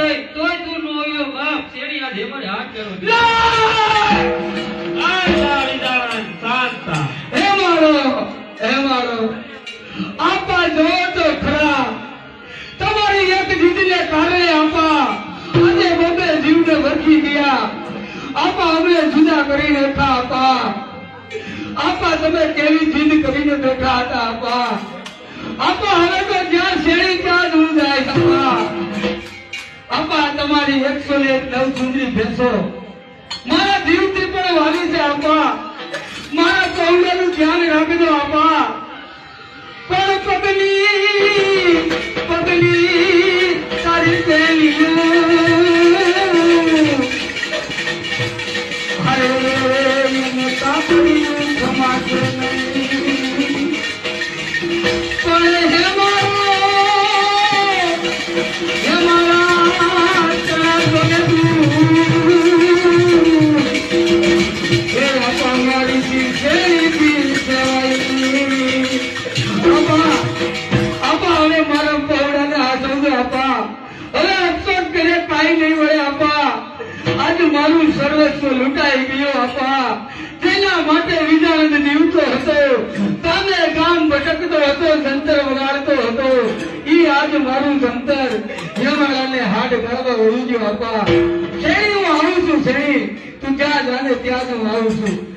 થઈ તોય તું નો આવ્યો બાપ શેરી આ જેમરે હાથ કરો આ જાળી જાણ શાંતા હે મારો આપા જો તો ખરા તમારી એક દીદીને કારણે આપા આજે બબે જીવને વરખી ગયા આપા અમે જુદા કરી નાખ્યા આપા તમે કેવી જીદ કરીને બેઠા હતા આપા હવે તો જ્યાં શેરી ત્યાં દૂર જાય આપા તમારી 109 સુંદરી ભેંસો મારા જીવથી પણ વાલી છે આપા મારા પૌડાનું ધ્યાન રાખજો આપા પણ પગલી તારી પહેલી હરે મને કાપડી સમાશે નહીં પણ હે મારા ચણા જોને તું હે આપા મારી શીખેલી પીર સેવાઈ આપા હવે મારા પૌડાને હાથવજો આપા હવે અફસોસ કરે કાંઈ નહીં વળે આપા આજ મારું સર્વસ્વ લૂંટાઈ ગયો આપા તેના માટે વિજાનંદ નીવતો હતો તમે ગામ ભટકતો હતો જંતર વગાડતો હતો ઈ આજ મારું જંતર હેમાળાને હાડ કરવા વળું ગયો આપા શેરી હું આવું છું શેરી તું ક્યાં જાને ત્યાં હું આવું છું